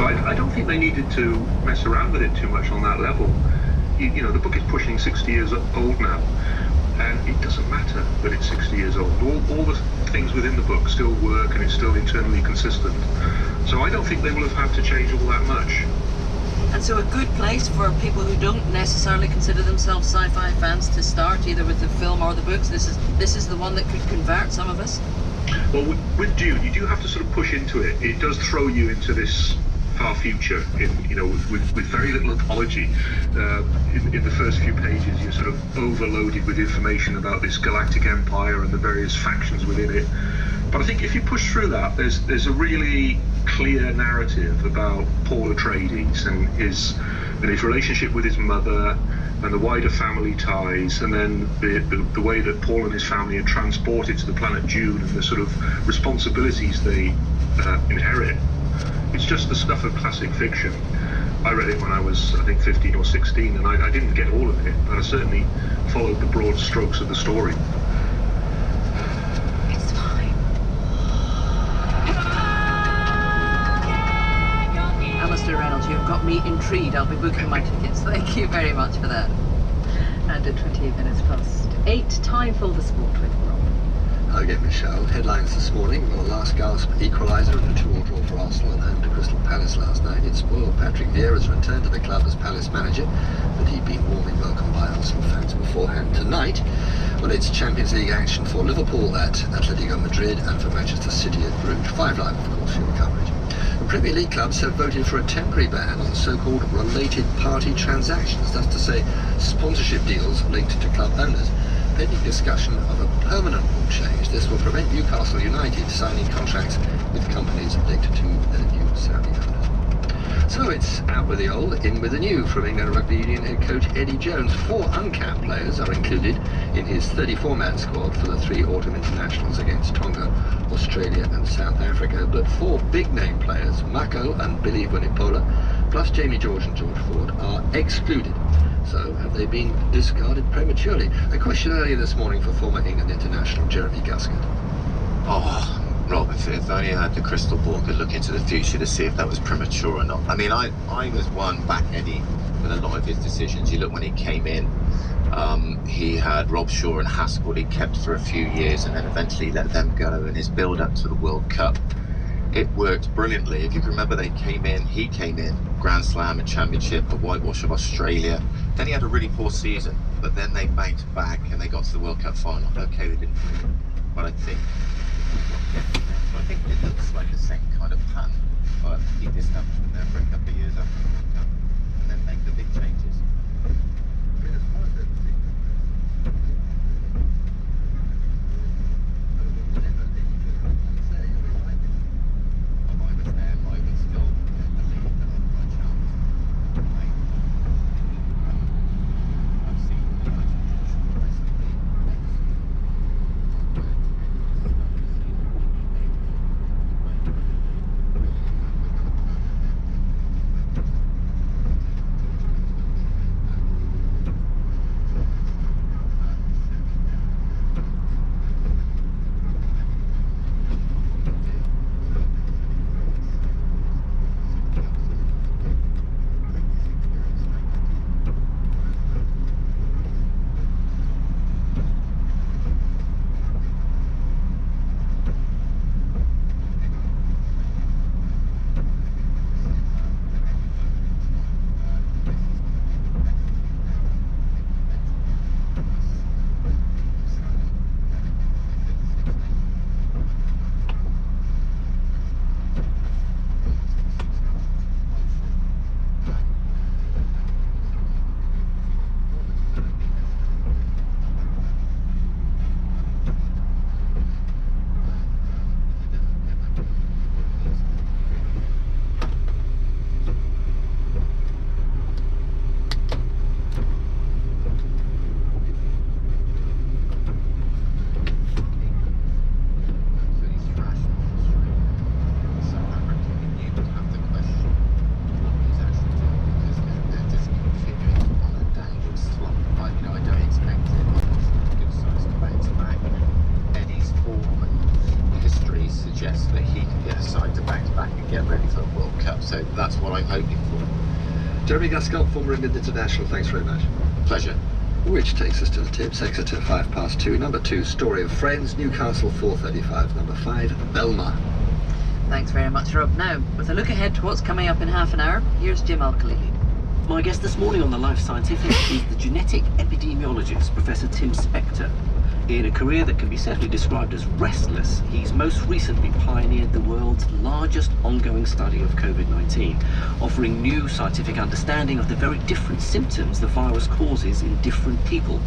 So I don't think they needed to mess around with it too much on that level. You know, the book is pushing 60 years old now, and it doesn't matter that it's 60 years old. All the things within the book still work, and it's still internally consistent. So I don't think they will have had to change all that much. And so a good place for people who don't necessarily consider themselves sci-fi fans to start, either with the film or the books. This is the one that could convert some of us. Well, with Dune, you do have to sort of push into it. It does throw you into this far future, with very little apology. In the first few pages, you're sort of overloaded with information about this galactic empire and the various factions within it. But I think if you push through that, there's a really clear narrative about Paul Atreides and his relationship with his mother and the wider family ties, and then the way that Paul and his family are transported to the planet Dune and the sort of responsibilities they inherit. It's just the stuff of classic fiction. I read it when I was, I think, 15 or 16, and I didn't get all of it, but I certainly followed the broad strokes of the story. It's fine. Alistair Reynolds, you've got me intrigued. I'll be booking my tickets. Thank you very much for that. And at 28 minutes past 8, time for the sport with Rob. Okay, Michelle. Headlines this morning. Well, last gasp equaliser in a 2-2 draw for Arsenal at home to Crystal Palace last night. It spoiled Patrick Vieira's return to the club as Palace manager, but he'd been warmly welcomed by Arsenal fans beforehand. Tonight, well, it's Champions League action for Liverpool at Atletico Madrid and for Manchester City at Bruges. 5 Live, of course, for your coverage. The Premier League clubs have voted for a temporary ban on so-called related party transactions, that's to say sponsorship deals linked to club owners, pending discussion of a permanent rule change. This will prevent Newcastle United signing contracts with companies linked to their new Saudi owners. So it's out with the old, in with the new from England Rugby Union head coach Eddie Jones. 4 uncapped players are included in his 34-man squad for the 3 autumn internationals against Tonga, Australia and South Africa, but 4 big-name players, Mako and Billy Vunipola, plus Jamie George and George Ford, are excluded. So have they been discarded prematurely? A question earlier this morning for former England international Jeremy Guscott. Oh, Rob, if only I had the crystal ball, could look into the future to see if that was premature or not. I mean, I was one back Eddie with a lot of his decisions. You look when he came in, he had Rob Shaw and Haskell he kept for a few years and then eventually let them go, and his build-up to the World Cup, it worked brilliantly. If you can remember, he came in, Grand Slam, a championship, a whitewash of Australia. Then he had a really poor season, but then they bounced back and they got to the World Cup final. Okay, they didn't win, but I think it looks like the same kind of pattern. But keep this up there for a couple of years after the World Cup, and then make the big changes. I mean, as far as up. So that's what I'm hoping for. Jeremy Gascott, former England international, thanks very much. Pleasure. Which takes us to the tips. Exeter 2:05. Number 2, Story of Friends. Newcastle 4:35. Number 5, Belma. Thanks very much, Rob. Now, with a look ahead to what's coming up in half an hour, here's Jim Al-Khalili. My guest this morning on the Life Scientific is the genetic epidemiologist, Professor Tim Spector. In a career that can be safely described as restless, he's most recently pioneered the world's largest ongoing study of COVID-19, offering new scientific understanding of the very different symptoms the virus causes in different people.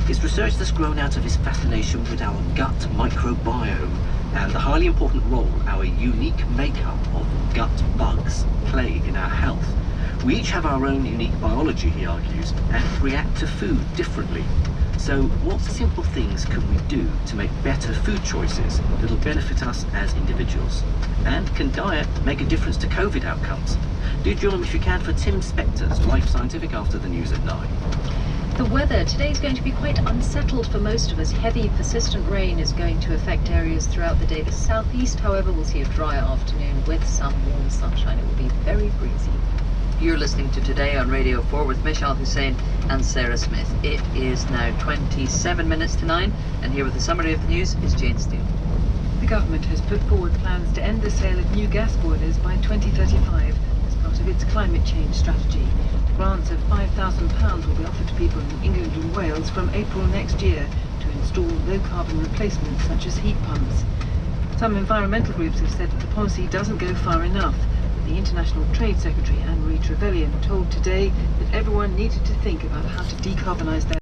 His research has grown out of his fascination with our gut microbiome and the highly important role our unique makeup of gut bugs play in our health. We each have our own unique biology, he argues, and react to food differently. So what simple things can we do to make better food choices that'll benefit us as individuals? And can diet make a difference to COVID outcomes? Do join me if you can for Tim Spector's Life Scientific after the news at 9. The weather today is going to be quite unsettled for most of us. Heavy, persistent rain is going to affect areas throughout the day. The southeast, however, will see a drier afternoon with some warm sunshine. It will be very breezy. You're listening to Today on Radio 4 with Mishal Hussain and Sarah Smith. It is now 27 minutes to 9, and here with the summary of the news is Jane Steele. The government has put forward plans to end the sale of new gas boilers by 2035 as part of its climate change strategy. Grants of £5,000 will be offered to people in England and Wales from April next year to install low-carbon replacements such as heat pumps. Some environmental groups have said that the policy doesn't go far enough. The International Trade Secretary, Anne-Marie Trevelyan, told Today that everyone needed to think about how to decarbonise their